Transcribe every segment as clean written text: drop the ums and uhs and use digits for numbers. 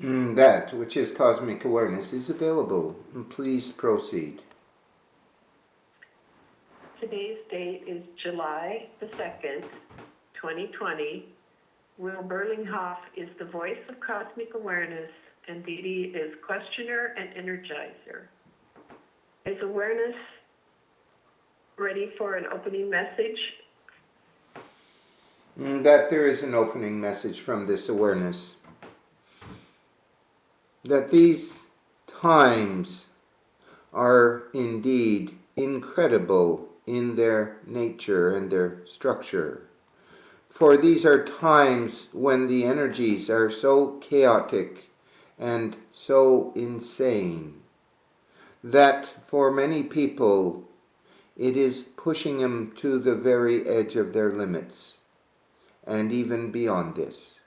That which is cosmic awareness is available. Please proceed. Today's date is July the 2nd, 2020. Will Berlinghoff is the voice of cosmic awareness, and Dee Dee is questioner and energizer. Is awareness ready for an opening message? That there is an opening message from this awareness. That these times are indeed incredible in their nature and their structure. For these are times when the energies are so chaotic and so insane that for many people it is pushing them to the very edge of their limits and even beyond this.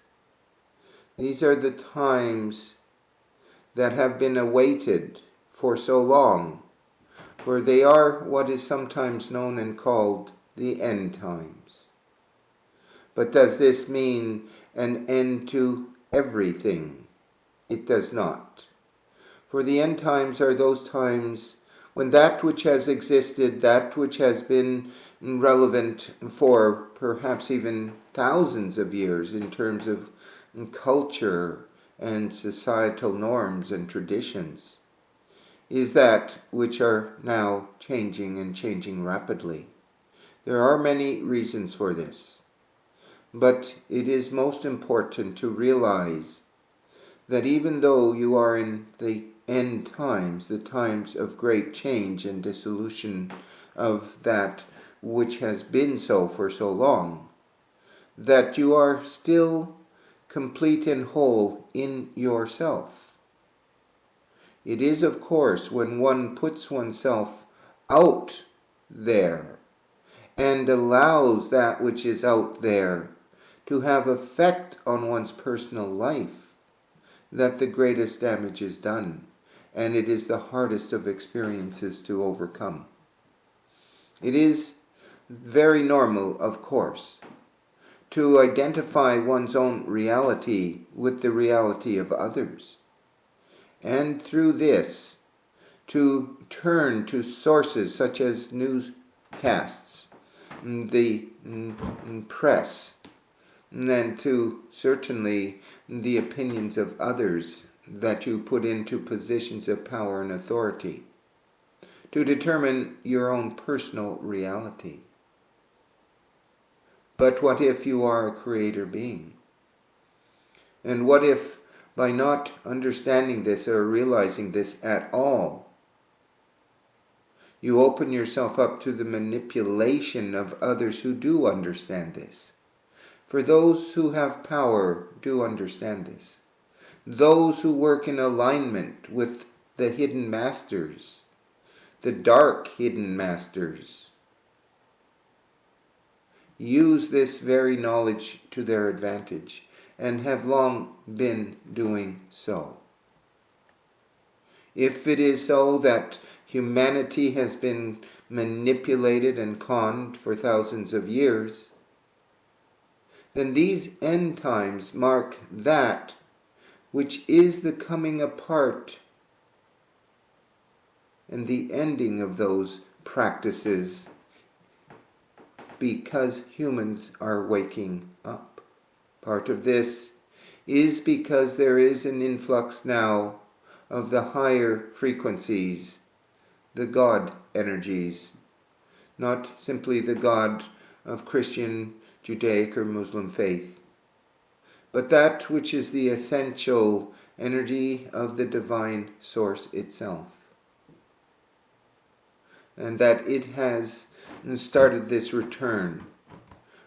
These are the times that have been awaited for so long, for they are what is sometimes known and called the end times. But does this mean an end to everything? It does not. For the end times are those times when that which has existed, that which has been relevant for perhaps even thousands of years in terms of culture and societal norms and traditions, is that which are now changing and changing rapidly. There are many reasons for this, but it is most important to realize that even though you are in the end times, the times of great change and dissolution of that which has been so for so long, that you are still complete and whole in yourself. It is, of course, when one puts oneself out there and allows that which is out there to have effect on one's personal life, that the greatest damage is done, and it is the hardest of experiences to overcome. It is very normal, of course, to identify one's own reality with the reality of others, and through this to turn to sources such as newscasts, the press, and to certainly the opinions of others that you put into positions of power and authority, to determine your own personal reality. But what if you are a creator being? And what if, by not understanding this or realizing this at all, you open yourself up to the manipulation of others who do understand this? For those who have power do understand this. Those who work in alignment with the hidden masters, the dark hidden masters, use this very knowledge to their advantage and have long been doing so. If it is so that humanity has been manipulated and conned for thousands of years, then these end times mark that which is the coming apart and the ending of those practices, because humans are waking up. Part of this is because there is an influx now of the higher frequencies, the God energies, not simply the God of Christian, Judaic, or Muslim faith, but that which is the essential energy of the divine source itself. And that it has started this return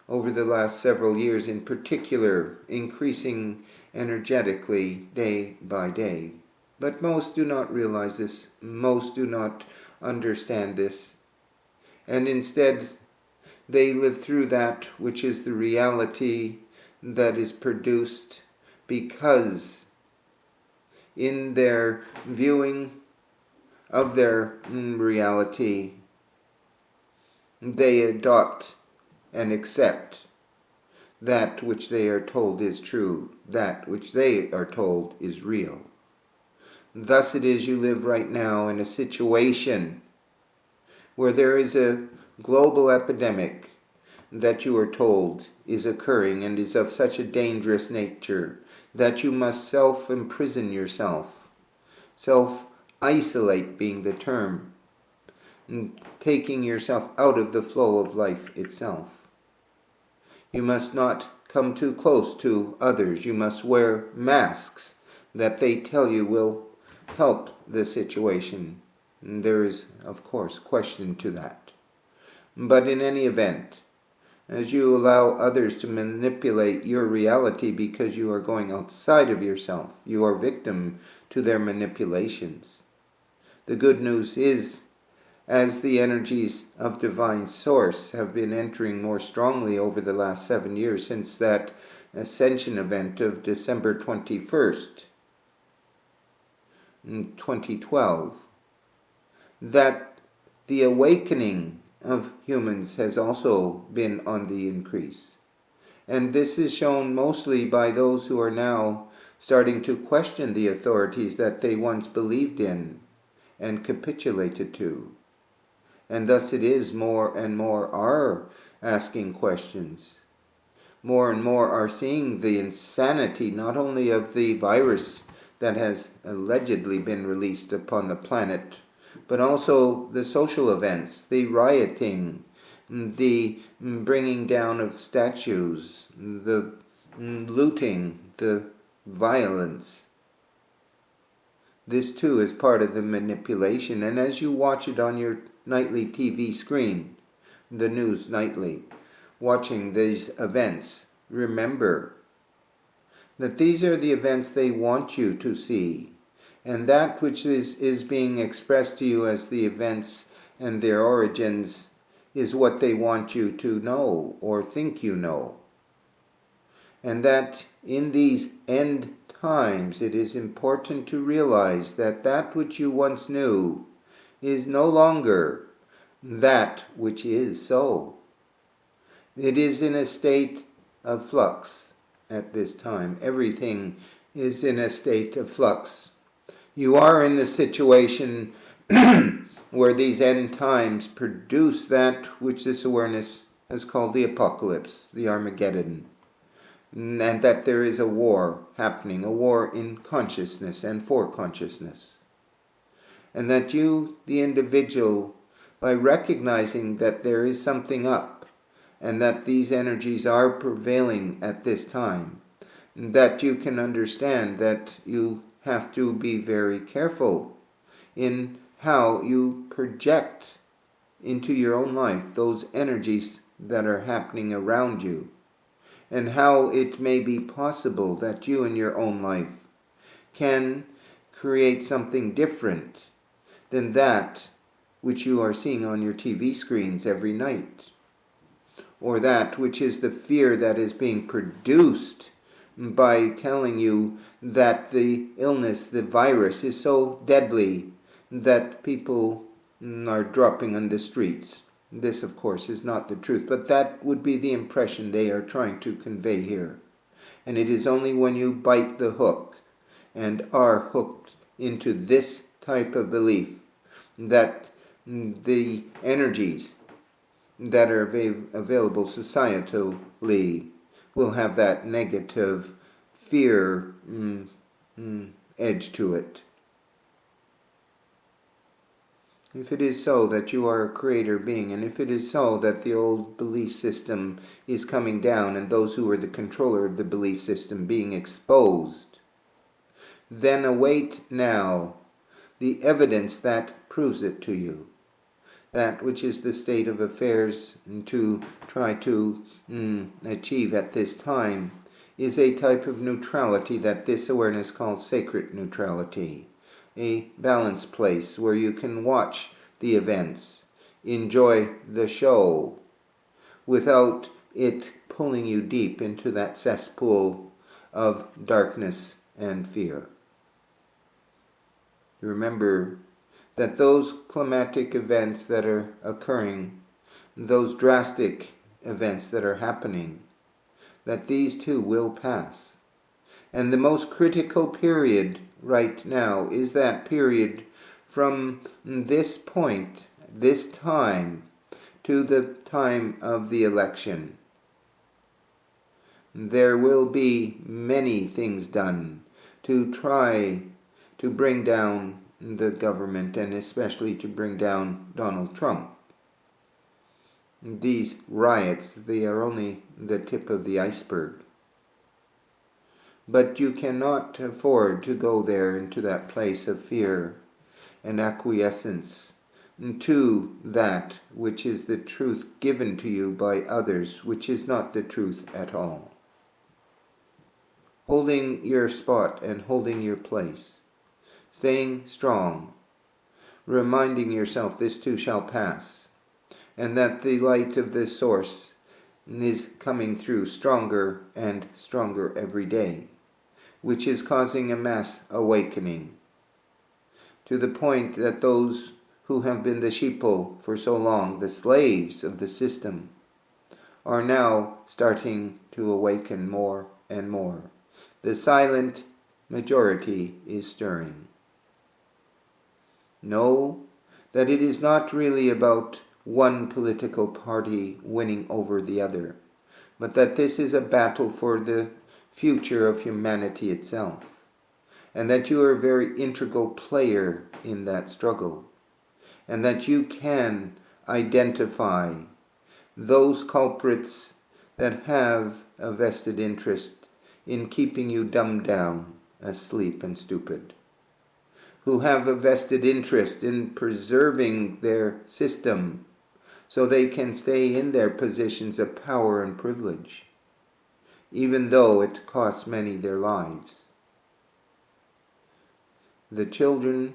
over the last several years, in particular, increasing energetically day by day. But most do not realize this, most do not understand this, and instead they live through that which is the reality that is produced because in their viewing of their reality, they adopt and accept that which they are told is true, that which they are told is real. Thus it is you live right now in a situation where there is a global epidemic that you are told is occurring and is of such a dangerous nature that you must self-imprison yourself, self-isolate being the term, and taking yourself out of the flow of life itself. You must not come too close to others. You must wear masks that they tell you will help the situation. And there is, of course, question to that. But in any event, as you allow others to manipulate your reality because you are going outside of yourself, you are victim to their manipulations. The good news is, as the energies of divine source have been entering more strongly over the last 7 years since that ascension event of December 21st, 2012, that the awakening of humans has also been on the increase. And this is shown mostly by those who are now starting to question the authorities that they once believed in and capitulated to. And thus it is more and more are asking questions. More and more are seeing the insanity not only of the virus that has allegedly been released upon the planet, but also the social events, the rioting, the bringing down of statues, the looting, the violence. This too is part of the manipulation, and as you watch it on your nightly TV screen, the news nightly, watching these events, remember that these are the events they want you to see, and that which is being expressed to you as the events and their origins is what they want you to know or think you know. And that in these end times it is important to realize that that which you once knew is no longer that which is so. It is in a state of flux at this time. Everything is in a state of flux. You are in the situation where these end times produce that which this awareness has called the apocalypse, the Armageddon, and that there is a war happening, a war in consciousness and for consciousness. And that you, the individual, by recognizing that there is something up and that these energies are prevailing at this time, that you can understand that you have to be very careful in how you project into your own life those energies that are happening around you, and how it may be possible that you in your own life can create something different than that which you are seeing on your TV screens every night, or that which is the fear that is being produced by telling you that the illness, the virus, is so deadly that people are dropping on the streets. This, of course, is not the truth, but that would be the impression they are trying to convey here. And it is only when you bite the hook and are hooked into this type of belief that the energies that are available societally will have that negative fear edge to it. If it is so that you are a creator being, and if it is so that the old belief system is coming down and those who are the controller of the belief system being exposed, then await now the evidence that proves it to you. That which is the state of affairs to try to achieve at this time is a type of neutrality that this awareness calls sacred neutrality. A balanced place where you can watch the events, enjoy the show, without it pulling you deep into that cesspool of darkness and fear. Remember that those climatic events that are occurring, those drastic events that are happening, that these too will pass. And the most critical period right now is that period from this point, this time, to the time of the election. There will be many things done to try to bring down the government, and especially to bring down Donald Trump. These riots, they are only the tip of the iceberg. But you cannot afford to go there into that place of fear and acquiescence to that which is the truth given to you by others, which is not the truth at all. Holding your spot and holding your place, staying strong, reminding yourself this too shall pass, and that the light of the source is coming through stronger and stronger every day, which is causing a mass awakening, to the point that those who have been the sheeple for so long, the slaves of the system, are now starting to awaken more and more. The silent majority is stirring. Know that it is not really about one political party winning over the other, but that this is a battle for the future of humanity itself, and that you are a very integral player in that struggle, and that you can identify those culprits that have a vested interest in keeping you dumbed down, asleep and stupid, who have a vested interest in preserving their system so they can stay in their positions of power and privilege, even though it costs many their lives. The children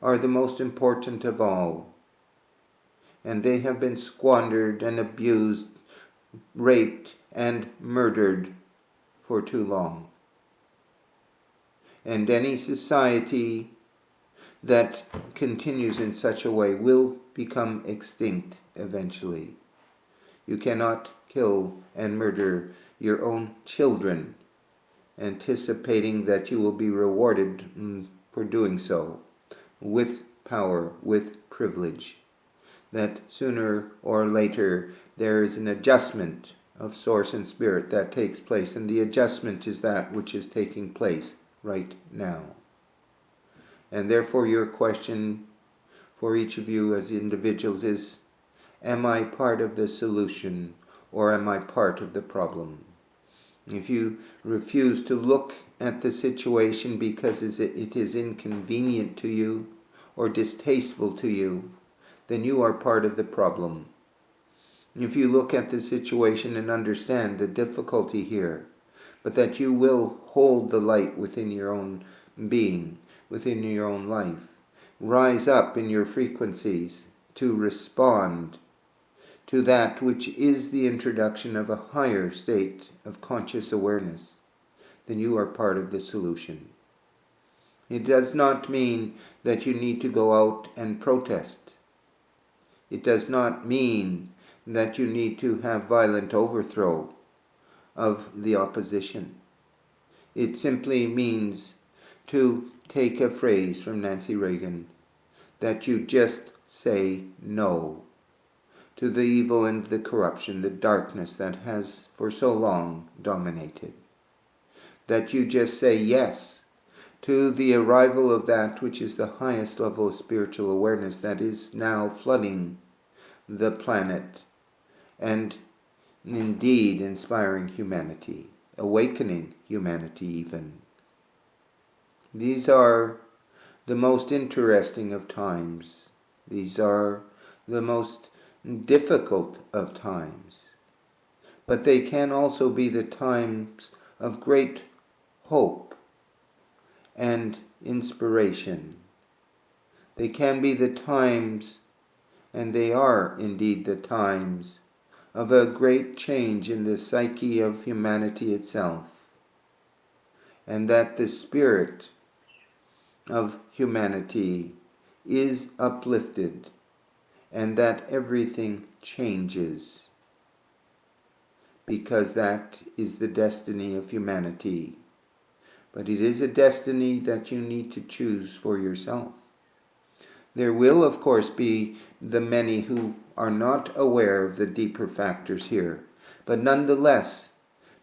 are the most important of all, and they have been squandered and abused, raped and murdered for too long. And any society that continues in such a way will become extinct eventually. You cannot kill and murder your own children, anticipating that you will be rewarded for doing so with power, with privilege, that sooner or later there is an adjustment of source and spirit that takes place, and the adjustment is that which is taking place right now. And therefore your question for each of you as individuals is, am I part of the solution or am I part of the problem? If you refuse to look at the situation because it is inconvenient to you or distasteful to you, then you are part of the problem. If you look at the situation and understand the difficulty here, but that you will hold the light within your own being, within your own life, rise up in your frequencies to respond to that which is the introduction of a higher state of conscious awareness, then you are part of the solution. It does not mean that you need to go out and protest. It does not mean that you need to have violent overthrow of the opposition. It simply means to take a phrase from Nancy Reagan, that you just say no to the evil and the corruption, the darkness that has for so long dominated. That you just say yes to the arrival of that which is the highest level of spiritual awareness that is now flooding the planet and indeed inspiring humanity, awakening humanity even. These are the most interesting of times. These are the most difficult of times. But they can also be the times of great hope and inspiration. They can be the times, and they are indeed the times, of a great change in the psyche of humanity itself, and that the spirit of humanity is uplifted, and that everything changes. because that is the destiny of humanity. But it is a destiny that you need to choose for yourself. There will, of course, be the many who are not aware of the deeper factors here, but nonetheless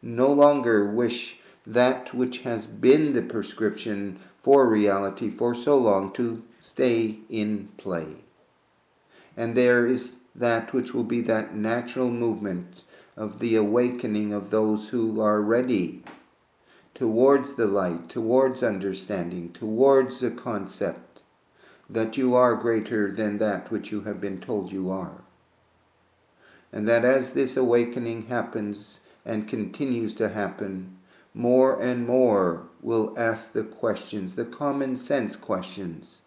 no longer wish that which has been the prescription for reality for so long to stay in play. And there is that which will be that natural movement of the awakening of those who are ready towards the light, towards understanding, towards the concept that you are greater than that which you have been told you are. And that as this awakening happens and continues to happen, more and more will ask the questions, the common sense questions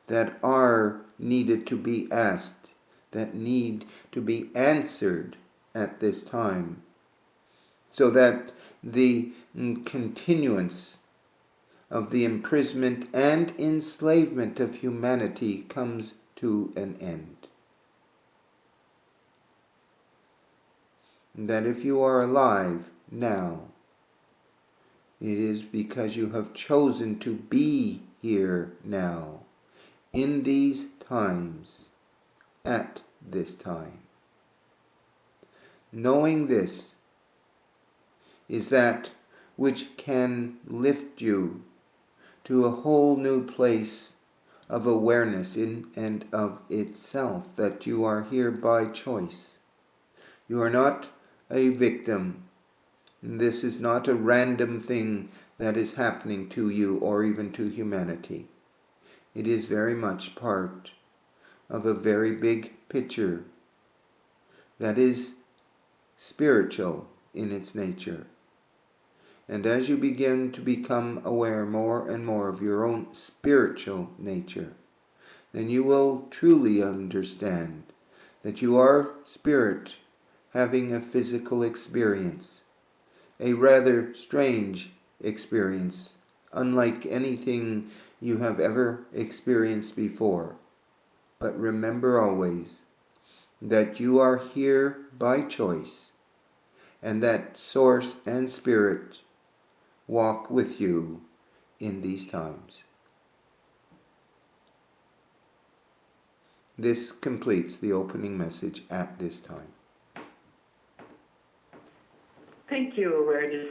that are needed to be asked, that need to be answered at this time, so that the continuance of the imprisonment and enslavement of humanity comes to an end. That if you are alive now, it is because you have chosen to be here now, in these times, at this time. Knowing this is that which can lift you to a whole new place of awareness in and of itself, that you are here by choice. You are not a victim. This is not a random thing that is happening to you or even to humanity. It is very much part of a very big picture that is spiritual in its nature. And as you begin to become aware more and more of your own spiritual nature, then you will truly understand that you are spirit having a physical experience, a rather strange experience, unlike anything you have ever experienced before. But remember always that you are here by choice, and that Source and Spirit walk with you in these times. This completes the opening message at this time. Thank you, Awareness.